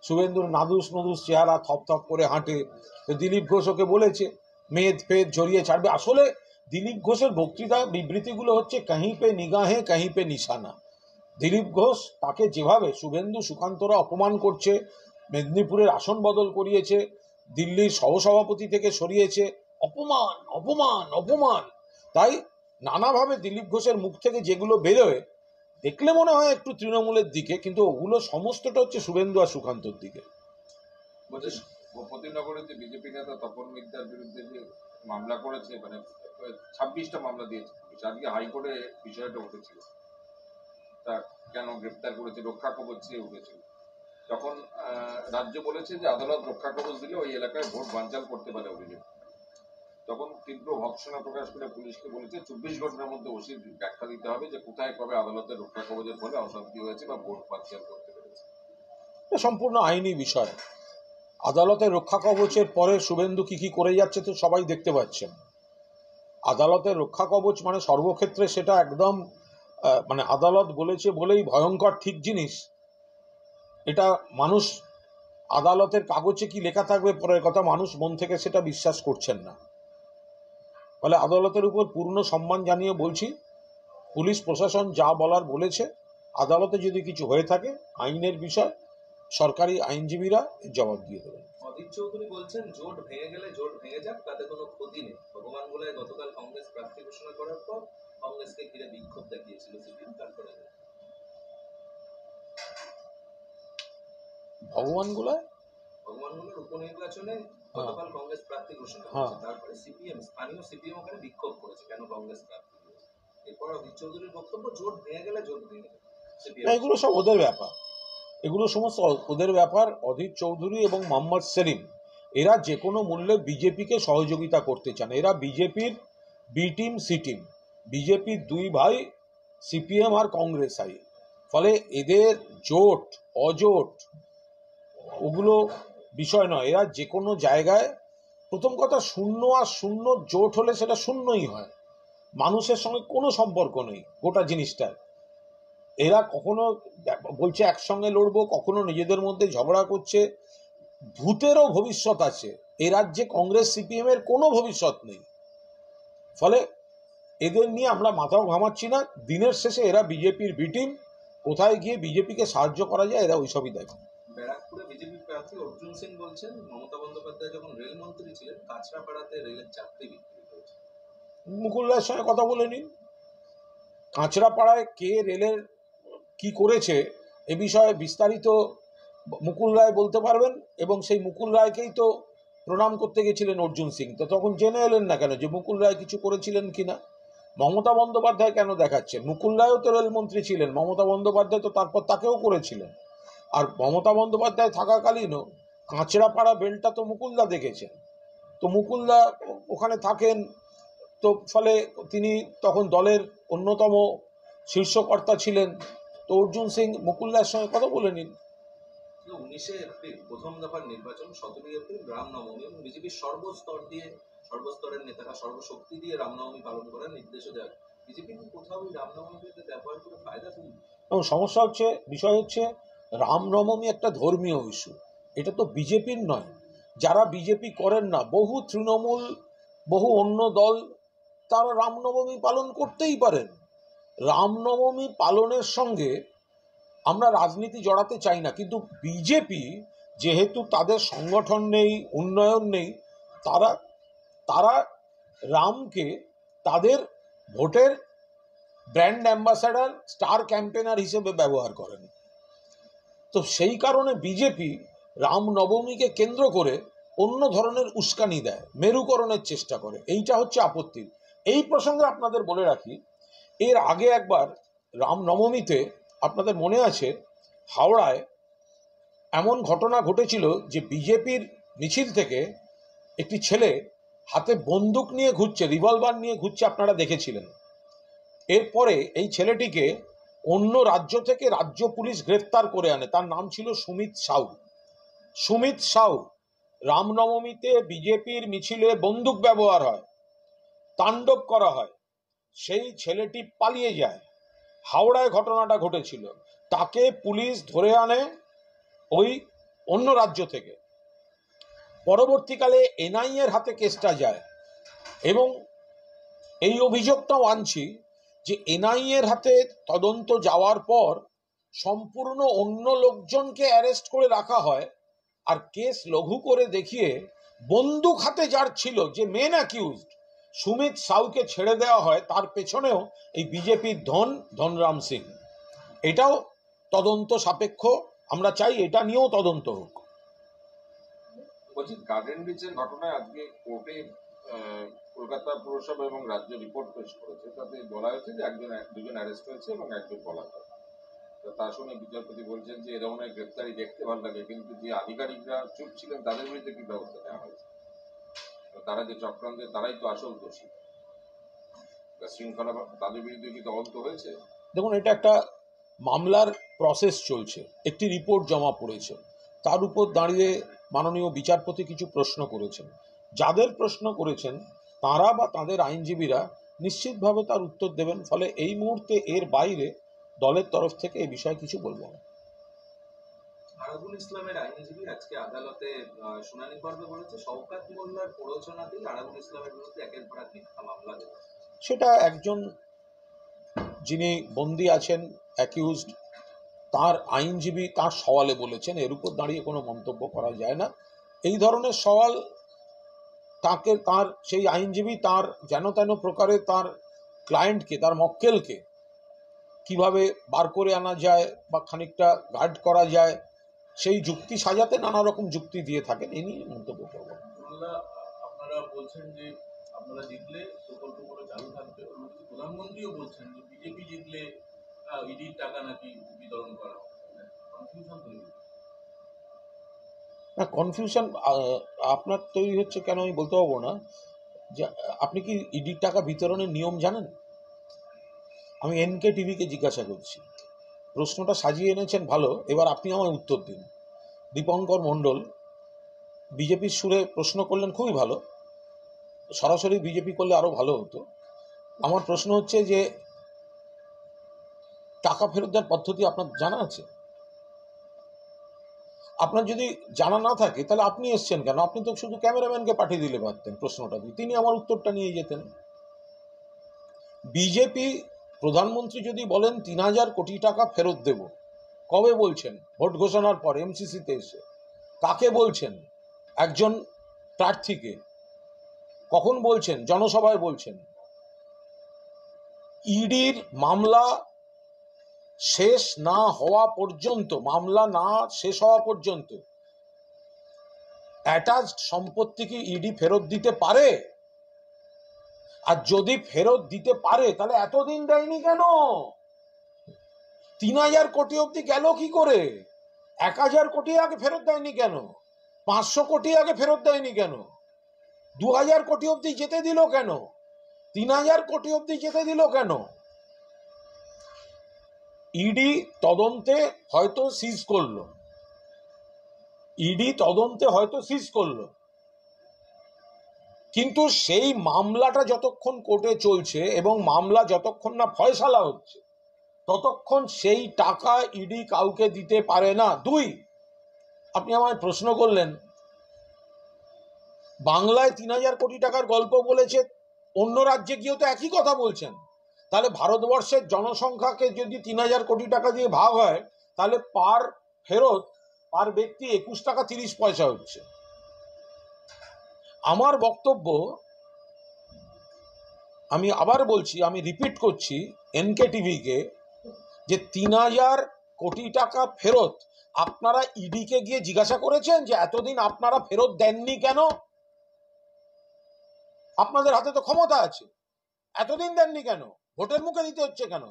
শুভেন্দুর নাদুস নুদুস চেহারা, থপ থপ করে হাঁটে, তো দিলীপ ঘোষ ওকে বলেছে মেদ ফেদ জড়িয়ে ছাড়বে। আসলে দিলীপ ঘোষের বক্তৃতা বিবৃতিগুলো হচ্ছে কাহি পে নিগাহে কাহি পে নিশানা। দিলীপ ঘোষ তাকে যেভাবে শুভেন্দু সুকান্তরা অপমান করছে, মেদিনীপুরের আসন বদল করিয়েছে, দিল্লির সহসভাপতি থেকে সরিয়েছে, অপমান অপমান অপমান। তাই নানাভাবে দিলীপ ঘোষের মুখ থেকে যেগুলো বেরোয় দেখলে মনে হয় একটু তৃণমূলের দিকে, কিন্তু ওগুলো সমস্তটা হচ্ছে শুভেন্দু আর সুকান্তর দিকে।
বলছে ভূপতিনগরে যে বিজেপি নেতা তপন মিত্তার বিরুদ্ধে যে মামলা করেছে, মানে 26টা মামলা দিয়েছে, আজকে হাইকোর্টে বিষয়টা উঠেছিল, তা কেন গ্রেপ্তার করেছে, রক্ষা কবচ চেয়ে উঠেছিল। তখন রাজ্য বলেছে যে আদালত রক্ষা কবচ দিলে ওই এলাকায় ভোট বানচাল করতে পারে অভিযোগ। তখন তীব্র ভৎসনা প্রকাশ করে পুলিশকে বলেছে 24 ঘন্টার মধ্যে ওসি ব্যাখ্যা দিতে হবে যে কোথায় কবে আদালতের রক্ষা কবচের ফলে অশান্তি হয়েছে বা ভোট বাতিল করতে পেরেছে।
এটা সম্পূর্ণ আইনি বিষয়। আদালতের রক্ষা কবচের পরে শুভেন্দু কি করে যাচ্ছে তো সবাই দেখতে পাচ্ছেন। আদালতের রক্ষা কবচ মানে সর্বক্ষেত্রে সেটা একদম মানে আদালত বলেছে বলেই ভয়ঙ্কর ঠিক জিনিস, এটা মানুষ আদালতের কাগজে কি লেখা থাকবে পরের কথা, মানুষ মন থেকে সেটা বিশ্বাস করছেন না। ফলে আদালতের উপর পূর্ণ সম্মান জানিয়ে বলছি, পুলিশ প্রশাসন যা বলার বলেছে, আদালতে যদি কিছু হয়ে থাকে আইনের বিষয়, সরকারি আইনজীবীরা জবাব দিয়ে দেবেন।
অধীর চৌধুরী বলছেন জোট ভেঙে গেলে জোট ভেঙে যাক, তাতে কোনো ক্ষতি নেই। ভগবান বলে গতকাল কংগ্রেস প্রার্থী ঘোষণা করার পর কংগ্রেসকে ঘিরে বিক্ষোভ দেখিয়েছিল সিপিএম, তারপরে ভগবানগুলোর উপনির্বাচনে গতকাল কংগ্রেস প্রার্থী ঘোষণা করেছে, তারপরে সিপিএম স্থানীয় সিপিএম ওখানে বিক্ষোভ করেছে কেন কংগ্রেস প্রার্থী দিয়েছে। এরপর অধীর চৌধুরীর বক্তব্য জোট ভেঙে গেলে জোট ভেঙে যাবে।
এগুলো সব ওদের ব্যাপার, এগুলো সমস্ত ওদের ব্যাপার। অধীর চৌধুরী এবং মোহাম্মদ সেলিম এরা যে কোনো মূল্যে বিজেপিকে সহযোগিতা করতে চান। এরা বিজেপির বি টিম সি টিম, বিজেপির দুই ভাই সিপিএম আর কংগ্রেস আই। ফলে এদের জোট অজোট ওগুলো বিষয় নয়। এরা যে কোনো জায়গায়, প্রথম কথা শূন্য আর শূন্য জোট হলে সেটা শূন্যই হয়, মানুষের সঙ্গে কোনো সম্পর্ক নেই গোটা জিনিসটার। এরা কখনো বলছে একসঙ্গে লড়বো, কখনো নিজেদের মধ্যে ঝগড়া করছে। ভূতেরও ভবিষ্যৎ আছে, এ রাজ্যে কংগ্রেস সিপিএম এর কোনো ভবিষ্যৎ নেই। ফলে এদের নিয়ে আমরা মাথাও ঘামাচ্ছি না। দিনের শেষে এরা বিজেপির বি টিম, কোথায় গিয়ে বিজেপিকে সাহায্য করা যায় এরা ওইসবই দেখে।
ব্যারাকপুরে বিজেপি প্রার্থী অর্জুন সিং বলছেন মমতা বন্দ্যোপাধ্যায় যখন রেলমন্ত্রী ছিলেন কাঁচরাপাড়াতে রেলের চাকরি বিক্রি হয়েছে।
মুকুল রায়ের সঙ্গে কথা বলে নিন, কাঁচরাপাড়ায় কে রেলের কি করেছে এ বিষয়ে বিস্তারিত মুকুল রায় বলতে পারবেন। এবং সেই মুকুল রায়কেই তো প্রণাম করতে গেছিলেন অর্জুন সিং, তো তখন জেনে এলেন না কেন যে মুকুল রায় কিছু করেছিলেন কিনা? মমতা বন্দ্যোপাধ্যায় কেন দেখাচ্ছে? মুকুল রায়ও তো রেলমন্ত্রী ছিলেন, মমতা বন্দ্যোপাধ্যায় তো তারপর তাকেও করেছিলেন। আর মমতা বন্দ্যোপাধ্যায় থাকাকালীনও কাঁচরাপাড়া বেলটা তো মুকুলদা দেখেছেন, তো মুকুলদা ওখানে থাকেন, তো ফলে তিনি তখন দলের অন্যতম শীর্ষকর্তা ছিলেন। তো অর্জুন সিং মুকুলদার সঙ্গে কথা বলে নিন।
19 এপ্রিল প্রথম দফার নির্বাচন, 17 এপ্রিল রামনবমী এবং বিজেপির সর্বস্তরের নেতারা সর্বশক্তি দিয়ে রামনবমী পালন করার নির্দেশও দেয়। বিজেপি কি কোথাও রামনবমীতে ব্যবহার করে ফায়দা তুলবে?
এবং সমস্যা হচ্ছে, বিষয় হচ্ছে রামনবমী একটা ধর্মীয় ইস্যু, এটা তো বিজেপির নয়। যারা বিজেপি করেন না, বহু তৃণমূল, বহু অন্য দল, তারা রামনবমী পালন করতেই পারেন। রামনবমী পালনের সঙ্গে আমরা রাজনীতি জড়াতে চাই না, কিন্তু বিজেপি যেহেতু তাদের সংগঠন নেই, উন্নয়ন নেই, তারা রামকে তাদের ভোটের ব্র্যান্ড অ্যাম্বাসাডার, স্টার ক্যাম্পেনার হিসেবে ব্যবহার করেন। তো সেই কারণে বিজেপি রামনবমীকে কেন্দ্র করে অন্য ধরনের উস্কানি দেয়, মেরুকরণের চেষ্টা করে, এইটা হচ্ছে আপত্তি। এই প্রসঙ্গে আপনাদের বলে রাখি, এর আগে একবার রামনবমীতে আপনাদের মনে আছে হাওড়ায় এমন ঘটনা ঘটেছিল যে বিজেপির মিছিল থেকে একটি ছেলে হাতে বন্দুক নিয়ে ঘুরছে, রিভলভার নিয়ে ঘুরছে, আপনারা দেখেছিলেন। এরপরে এই ছেলেটিকে অন্য রাজ্য থেকে রাজ্য পুলিশ গ্রেফতার করে আনে, তার নাম ছিল সুমিত সাউ। সুমিত সাউ, রামনবমীতে বিজেপির মিছিলে বন্দুক ব্যবহার হয়, তাণ্ডব করা হয়, সেই ছেলেটি পালিয়ে যায়। হাওড়ায় ঘটনাটা ঘটেছিল, তাকে পুলিশ ধরে আনে ওই অন্য রাজ্য থেকে। পরবর্তীকালে এনআইএর হাতে কেসটা যায় এবং এই অভিযোগটাও আনছি যে এনআইএর হাতে তদন্ত যাওয়ার পর সম্পূর্ণ অন্য লোকজনকে অ্যারেস্ট করে রাখা হয়, আর কেস লঘু করে দেখিয়ে বন্দুক হাতে যার ছিল, যে মেন অ্যাকিউজড সুমিত সাউকে ছেড়ে দেওয়া হয়। তার পেছনেও এই বিজেপির ধনরাম সিং। এটাও তদন্ত সাপেক্ষ, আমরা চাই এটা নিয়েও তদন্ত হোক।
বলছি গার্ডেন রিচের ঘটনায় আজকে কোর্টে কলকাতা পুরসভা এবং রাজ্য রিপোর্ট পেশ করেছে, তাতে বলা হয়েছে যে দুজন অ্যারেস্ট হয়েছে এবং একজন পলাতক। তার সঙ্গে বিচারপতি বলছেন যে এরকম গ্রেপ্তারি দেখতে ভালো লাগে, কিন্তু যে আধিকারিকরা চুপ ছিলেন তাদের বিরুদ্ধে কি ব্যবস্থা নেওয়া হয়েছে? তারা যে চক্রান্তে তারাই তো আসল দোষী। শৃঙ্খলা তাদের বিরুদ্ধে কি তদন্ত হয়েছে?
দেখুন, এটা একটা মামলার প্রসেস চলছে, একটি রিপোর্ট জমা পড়েছে, তার উপর দাঁড়িয়ে মাননীয় বিচারপতি কিছু প্রশ্ন করেছেন। যাদের প্রশ্ন করেছেন তারা বা তাদের আইনজীবীরা নিশ্চিতভাবে তার উত্তর দেবেন। ফলে এই মুহূর্তে এর বাইরে দলের তরফ থেকে এই বিষয়ে কিছু বলবো না।
আরাবুল ইসলামের আইনজীবী আজকে আদালতে শুনানি পর্বে বলেছে শওকত মোল্লার প্ররোচনাতেই আরাবুল ইসলামের বিরুদ্ধে একের পর এক মিথ্যা মামলা দেওয়া।
সেটা একজন যিনি বন্দী আছেন অ্যাকিউজড, তার আইনজীবী তার সওয়ালে বলেছেন, এর উপর দাঁড়িয়ে কোনো মন্তব্য করা যায় না। এই ধরনের সওয়াল তাকে, তার সেই আইনজীবী তার যেন তেন প্রকারে তার ক্লায়েন্টকে, তার মক্কেলকে কিভাবে বার করে আনা যায় বা খানিকটা গার্ড করা যায় সেই যুক্তি সাজাতে নানা রকম যুক্তি দিয়ে থাকেন। এই নিয়ে মন্তব্য করব।
আপনারা বলছেন যে আপনারা জিতলে প্রকল্পগুলো চালু থাকবে, প্রধানমন্ত্রীও বলছেন যে বিজেপি জিতলে ইডির টাকা নাকি বিতরণ করা হবে। কনফিউশন তৈরি
না, কনফিউশন আপনার তৈরি হচ্ছে কেন আমি বলতে পারবো না। যে আপনি কি ইডির টাকা বিতরণের নিয়ম জানেন? আমি এনকে টিভিকে জিজ্ঞাসা করছি, প্রশ্নটা সাজিয়ে এনেছেন ভালো, এবার আপনি আমায় উত্তর দিন। দীপঙ্কর মণ্ডল বিজেপির সুরে প্রশ্ন করলেন, খুবই ভালো, সরাসরি বিজেপি করলে আরো ভালো হতো। আমার প্রশ্ন হচ্ছে যে টাকা ফেরত দেওয়ার পদ্ধতি আপনার জানা আছে? আপনার যদি জানা না থাকে তাহলে আপনি এসছেন কেন? আপনি তো শুধু ক্যামেরাম্যানকে পাঠিয়ে দিলে পারতেন প্রশ্নটা দিয়ে, তিনি আমার উত্তরটা নিয়ে যেতেন। বিজেপি প্রধানমন্ত্রী যদি বলেন ৩,০০০ কোটি টাকা ফেরত দেব, কবে বলছেন? ভোট ঘোষণার পর এমসিসিতে এসে। কাকে বলছেন? একজন প্রার্থীকে। কখন বলছেন? জনসভায় বলছেন। ইডির মামলা শেষ না হওয়া পর্যন্ত, মামলা না শেষ হওয়া পর্যন্ত অ্যাটাচড সম্পত্তি কি ইডি ফেরত দিতে পারে? আর যদি ফেরত দিতে পারে তাহলে এতদিন দেয়নি কেন? ৩,০০০ কোটি অব্দি গেল কি করে? ১,০০০ কোটি আগে ফেরত দেয়নি কেন? ৫০০ কোটি আগে ফেরত দেয়নি কেন? ২,০০০ কোটি অব্দি যেতে দিল কেন? ৩,০০০ কোটি অব্দি যেতে দিল কেন? ইডি তদন্তে হয়তো সিজ করলো, ইডি তদন্তে হয়তো সিজ করলো, কিন্তু সেই মামলাটা যতক্ষণ কোর্টে চলছে এবং মামলা যতক্ষণ না ফয়সালা হচ্ছে ততক্ষণ সেই টাকা ইডি কাউকে দিতে পারে না। ২, আপনি আমায় প্রশ্ন করলেন বাংলায় ৩,০০০ কোটি টাকার গল্প বলেছে, অন্য রাজ্যে গিয়েও তো একই কথা বলছেন। তাহলে ভারতবর্ষের জনসংখ্যাকে যদি ৩,০০০ কোটি টাকা দিয়ে ভাগ হয় তাহলে পার ব্যক্তি ২১ টাকা ৩০ পয়সা হচ্ছে। আমার বক্তব্য, আমি আবার বলছি, আমি রিপিট করছি এনকে টিভিকে, যে ৩,০০০ কোটি টাকা ফেরত আপনারা ইডিকে গিয়ে জিজ্ঞাসা করেছেন যে এতদিন আপনারা ফেরত দেননি কেন? আপনাদের হাতে তো ক্ষমতা আছে, এতদিন দেননি কেন? ভোটের মুখে দিতে হচ্ছে কেন?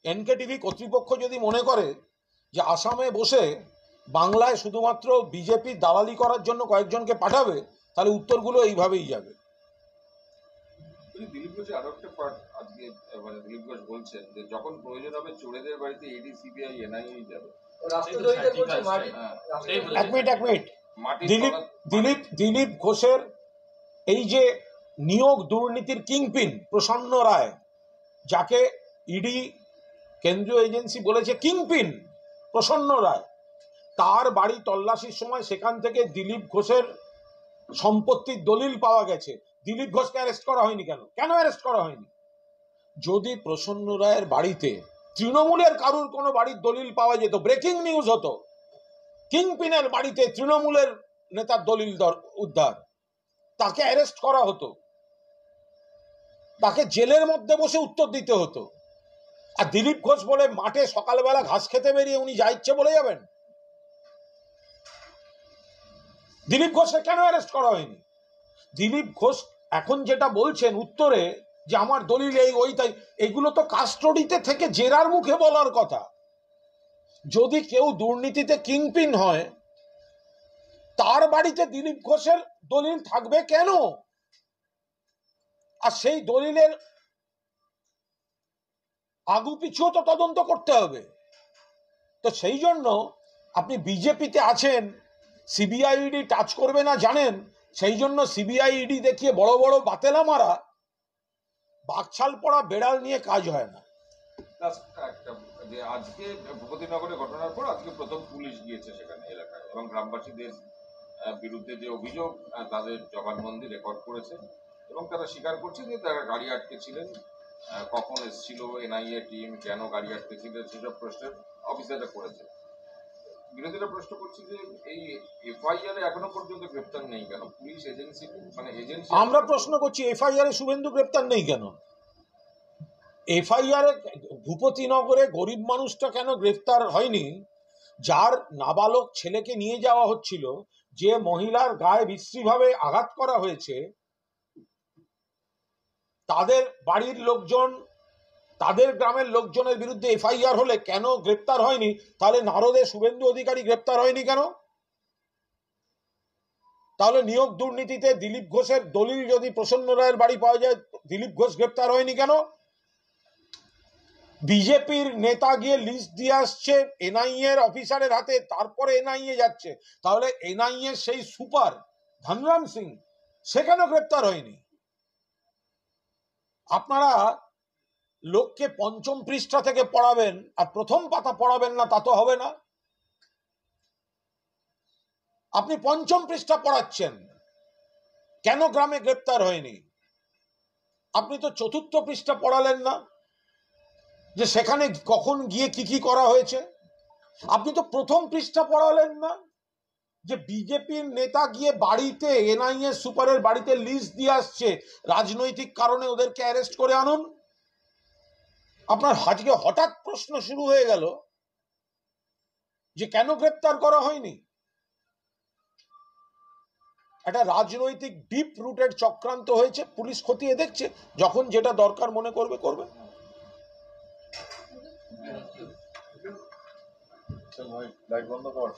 এনকে টিভি কর্তৃপক্ষ যদি মনে করে যে আসামে বসে বাংলায় শুধুমাত্র বিজেপি দালালি করার জন্য কয়েকজনকে পাঠাবে, তাহলে উত্তরগুলো এইভাবেই যাবে।
দিলীপ ঘোষের আরো একটা পার্ট আজকে, মানে দিলীপ ঘোষ বলছেন যে যখন প্রয়োজন হবে চোরেদের বাড়িতে ইডি, সিবিআই, এনআইএ যাবে।
রাষ্ট্রদ্রোহীদের বলছে মাটি।
এক মিনিট,
মাটি
দিলীপ ঘোষের এই যে নিয়োগ দুর্নীতির কিংপিন প্রসন্ন রায়, যাকে ইডি কেন্দ্রীয় এজেন্সি বলেছে কিংপিন প্রসন্ন রায়, তার বাড়ি তল্লাশির সময় সেখান থেকে দিলীপ ঘোষের সম্পত্তির দলিল পাওয়া গেছে। দিলীপ ঘোষকে অ্যারেস্ট করা হয়নি কেন? কেন অ্যারেস্ট করা হয়নি? যদি প্রসন্ন রায়ের বাড়িতে তৃণমূলের কারুর কোনো বাড়ির দলিল পাওয়া যেত, ব্রেকিং নিউজ হতো, কিংপিনের বাড়িতে তৃণমূলের নেতার দলিল উদ্ধার, তাকে অ্যারেস্ট করা হতো, তাকে জেলের মধ্যে বসে উত্তর দিতে হতো। আর দিলীপ ঘোষ বলে মাঠে সকালবেলা ঘাস খেতে বেরিয়ে উনি যা ইচ্ছে বলে যাবেন? দিলীপ ঘোষকে কেন অ্যারেস্ট করা হয়নি? দিলীপ ঘোষ এখন যেটা বলছেন উত্তরে যে আমার দলিল এই ওই তাই, এগুলো তো কাস্টডিতে থেকে জেরার মুখে বলার কথা। যদি কেউ দুর্নীতিতে কিংপিন হয় তার বাড়িতে দিলীপ ঘোষের দলিল থাকবে কেন? আর সেই দলিলের আগু পিছুও তো তদন্ত করতে হবে। তো সেই জন্য আপনি বিজেপিতে আছেন, সিবিআইডি টাচ করবে না জানেন, সেই জন্য সিবিআইডি দেখিয়ে বড় বড় বাতেলা মারা, বাকছাল পড়া বেড়াল নিয়ে কাজ হয় না।
একটা যে আজকে ভূপতিনগরে ঘটনার পর আজকে প্রথম পুলিশ গিয়েছে সেখানে এলাকায়, এবং গ্রামবাসীদের বিরুদ্ধে যে অভিযোগ তাদের জবানবন্দি রেকর্ড করেছে, এবং তারা স্বীকার করছে যে তারা গাড়ি আটকে ছিলেন, কখন এসেছিল এনআইএ টিম, কেন গাড়ি আটকে ছিল, সেসব প্রশ্নের অফিসাররা করেছে। বিরোধীরা প্রশ্ন করছে যে এই এফআইআর এখনো পর্যন্ত গ্রেপ্তার নেই কেন পুলিশ এজেন্সি, মানে এজেন্সি।
আমরা প্রশ্ন করছি এফআইআর এ শুভেন্দু গ্রেপ্তার নেই কেন? এফআইআর এ ভূপতিনগরে গরিব মানুষটা কেন গ্রেফতার হয়নি? যার নাবালক ছেলেকে নিয়ে যাওয়া হচ্ছিল, যে মহিলার গায়ে বিশ্রীভাবে আঘাত করা হয়েছে, তাদের বাড়ির লোকজন, তাদের গ্রামের লোকজনের বিরুদ্ধে এফআইআর হলে কেন গ্রেপ্তার হয়নি? তাহলে নারদে শুভেন্দু অধিকারী গ্রেপ্তার হয়নি কেন? তাহলে নিয়োগ দুর্নীতিতে দিলীপ ঘোষের দলিল যদি প্রসন্ন রায়ের বাড়ি পাওয়া যায়, দিলীপ ঘোষ গ্রেপ্তার হয়নি কেন? বিজেপির নেতা গিয়ে লিস্ট দিয়ে আসছে এনআইএ এর অফিসারের হাতে, তারপরে এনআইএ যাচ্ছে, তাহলে এনআইএ সেই সুপার ধনরাম সিং সেখানে গ্রেপ্তার হয়নি। আপনারা লোককে পঞ্চম পৃষ্ঠা থেকে পড়াবেন আর প্রথম পাতা পড়াবেন না, তা তো হবে না। আপনি পঞ্চম পৃষ্ঠা পড়াচ্ছেন, কেন গ্রামে গ্রেপ্তার হয়নি? আপনি তো চতুর্থ পৃষ্ঠা পড়ালেন না, যে সেখানে কখন গিয়ে কি কি করা হয়েছে। আপনি তো প্রথম পৃষ্ঠা পড়ালেন না, যে বিজেপির নেতা গিয়ে বাড়িতে, এনআইএ সুপারের বাড়িতে লিস্ট দিয়ে আসছে, রাজনৈতিক কারণে ওদেরকে অ্যারেস্ট করে আনুন। আপনার আজকে হঠাৎ প্রশ্ন শুরু হয়ে গেল যে কেন গ্রেপ্তার করা হয়নি। একটা রাজনৈতিক ডিপ রুটেড চক্রান্ত হয়েছে, পুলিশ খতিয়ে দেখছে, যখন যেটা দরকার মনে করবে করবে।
লাইট বন্ধ কর।